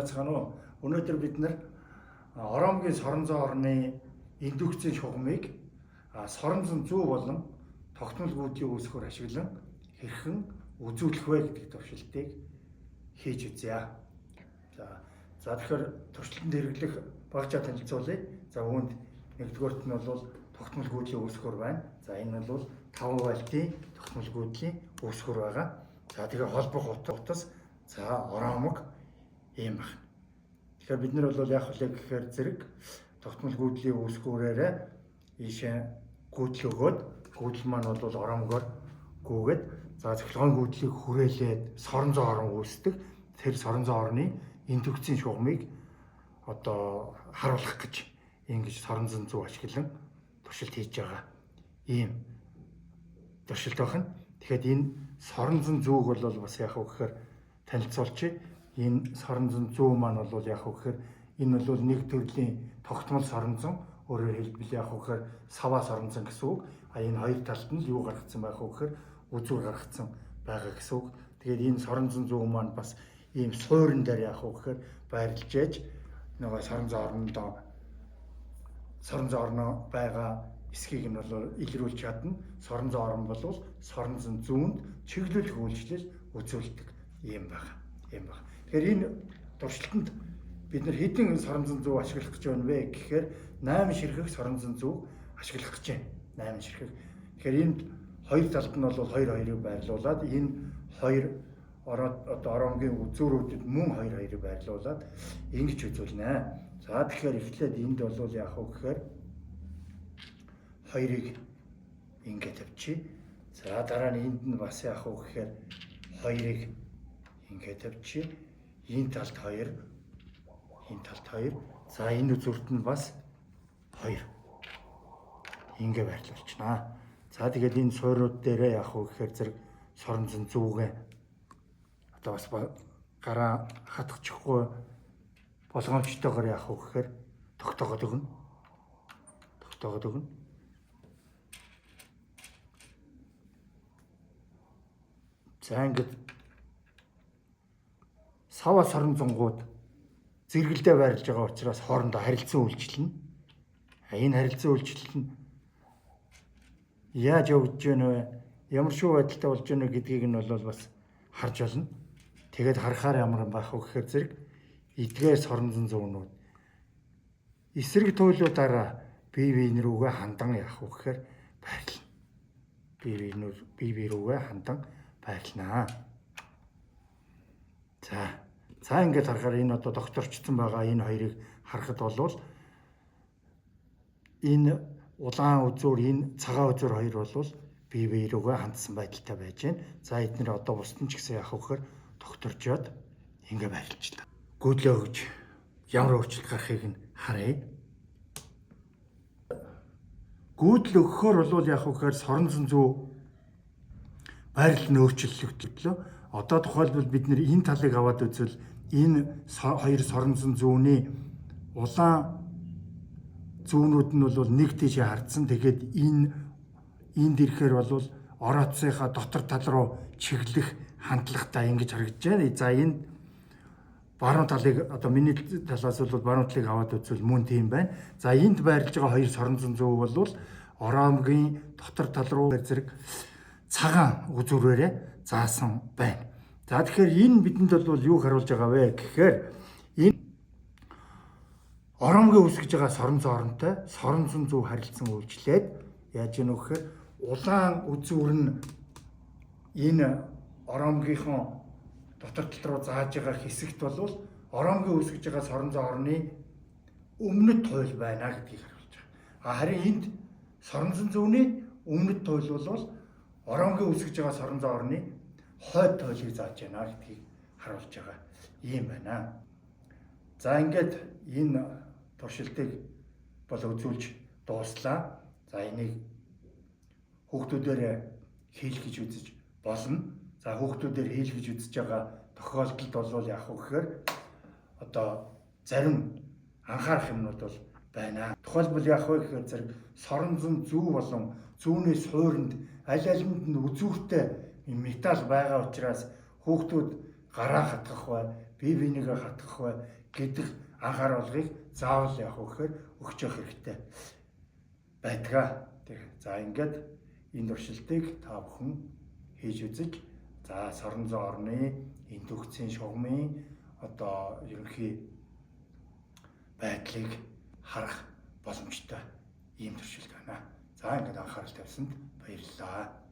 байцгаана уу? Өнөөдөр бид нар Оромгийн соронзон орны индукцийн шугамыг соронзон зүү болон тогтмол гүйдлийн үүсгээр ашиглан хэрхэн үзүүлэх вэ гэдэг туршилтыг хийж үзье. За тэгэхээр туршилтанд хэрэглэх багжаа танилцуулъя. За үүнд нэгдүгээрт нь бол тогтмол гүйдлийн үүсгэр байна. За энэ бол 5 вольтын тогтмол гүйдлийн үүсгэр байгаа. За тэгээ холбох утас за оромог ийм байна. Тэгэхээр бид нар бол яг үлээ гэхээр зэрэг тогтмол гүйдлийн үүсгүүрээрээ ийшээ гүйдэл өгөөд гүйдэл маань бол оромгоор гүйгээд за цэглогын гүйдлийг хүрээлээд соронзон орон үүсдэг. Тэр соронзон орны индукцийн шугамыг одоо харуулах гэж ингэж соронзон зүү ашиглан туршилт хийж байгаа. Ийм туршилт байна. Тэгэхээр энэ соронзон зүүг бол бас яг гэхээр танилцуулчих. Энэ соронзон зүү маань бол яг гэхээр энэ бол нэг төрлийн тогтмол соронзон, өөрөөр хэлбэл яг гэхээр саваа соронзон гэсэн үг. Энэ хоёр талд нь юу гаргацсан байх вэ гэхээр үзүүр гаргацсан байгаа гэсэн үг. Тэгээд энэ соронзон зүү маань бас ийм суурин дээр яг гэхээр байрлаж ээж нөгөө соронзон орноо байгаа эсхийг нь бол илрүүлж чадна. Соронзон орн бол соронзон зүүнд чиглүүлэх үйлчлэл үзүүлдэг юм байна. Тэгэхээр энэ туршилтанд бид нар хэдэн соронзон зүү ашиглах гэж байна вэ гэхээр 8 ширхэг соронзон зүү ашиглах гэж байна. 8 ширхэг. Тэгэхээр энд хоёр талд нь бол 2-2-ыг байрлуулад энэ хоёр одоо оромгийн үзүүрүүдэд мөн 2-2-ыг байрлуулад ингэж үзүүлнэ. За тэгэхээр эхлээд энд бол яг хөө гэхээр 2-ыг ингэ тавьчих. За дараа нь энд нь бас яг хөө гэхээр 2-ыг ингэ тавьчих. Энэ талд 2, энэ талд 2. За энэ үзүүрт нь бас 2. Ингэ байрлуулчихна. За тэгээд энэ суурьуд дээрээ яг хөө гэхээр зэрэг соронзон зүүгээ одоо бас гараа хатгачихгүй болгоомжтойгоор яг хөө гэхээр тогтоогод өгнө. За ингээд сава соронзонгууд зэрэгэлдээ байрлаж байгаа учраас хоорондоо харилцан үйлчлэнэ. Энэ харилцан үйлчлэл нь яаж явагдаж байна вэ? Ямар шүү байдалтай болж байна гэдгийг нь бол бас харж байна. Тэгээд харахаар ямар байх вэ гэхээр зэрэг эдгээр соронзон зүүнүүд эсрэг туйлуудаараа бие биенээ рүүгээ хандан явах вэ гэхээр байрлана. Бие рүүгээ хандан байрлана. За ингээд харахаар энэ одоо докторчсон байгаа энэ хоёрыг харахад бол энэ улаан үзүүр, энэ цагаан үзүүр хоёр бол бие рүүгээ хандсан байдалтай байж байна. За эдгээр одоо бусдын ч гэсэн явах гэхээр докторчоод ингэ байрлуулчихлаа. Гүйдлээ өгж ямар өөрчлөлт гарахыг нь харъя. Гүйдэл өгөхөөр бол яг гэхээр соронзон зүү байрлал нь өөрчлөгдлөө. Одоо тухайлбал бид нэр энэ талыг аваад үзвэл энэ хоёр соронзон зүүний улаан зүүнүүд нь бол нэг тийш хардсан. Тэгээд энд ирэхээр бол ороцсынхаа дотор тал руу чиглэх хандлагатай ингэж харагдаж байна. За энэ баруун талыг одоо миний талаас бол баруун талыг аваад үзвэл мөн тийм байна. За энд байрлаж байгаа хоёр соронзон зүү бол оромгийн дотор тал руу зэрэг цагаан үзүүрээрээ заасан байна. За тэгэхээр энэ бидэнд бол юу харуулж байгаа вэ гэхээр энэ оромгийн үүсгэж байгаа соронзон оронтой соронзон зүү харилцан үйлчлээд яаж яах вэ гэхээр улаан үзүүр нь энэ оромгийнхоо дотор тал руу зааж байгаа хэсэгт бол оромгийн үүсгэж байгаа соронзон орны өмнөд туйл байна гэдгийг харуулж байгаа. Харин энд соронзон зүүний өмнөд туйл бол оромгийн үүсгэж байгаа соронзон орны хойд туйлыг зааж байна гэдгийг харуулж байгаа юм байна. За ингээд энэ туршилтыг бол үзүүлж дууслаа. За энийг хүүхдүүдээр хийлгэж үзэж болно. За хүүхдүүдээр хийлгэж үзэж байгаа тохиолдолд бол яг гэхээр одоо зарим анхаарах юмнууд бол байна. Тухайлбал яг гэхээр зэрэг соронзон зүү болон зүүний суурьнд аль алинд нь үзүүртэй металл байгаа учраас хүүхдүүд гараа хатгах бай, бие бинийгээ хатгах бай гэдэг анхааруулгыг заавал яг өгөхөөр өгч явах хэрэгтэй байдгаа. За ингээд энэ туршилтыг та бүхэн хийж үзэж, за Соронзон орны индукцийн шугамын одоо ерөнхий байдлыг харах боломжтой ийм туршилт байна. За ингээд анхаарал тавьсанд баярлалаа.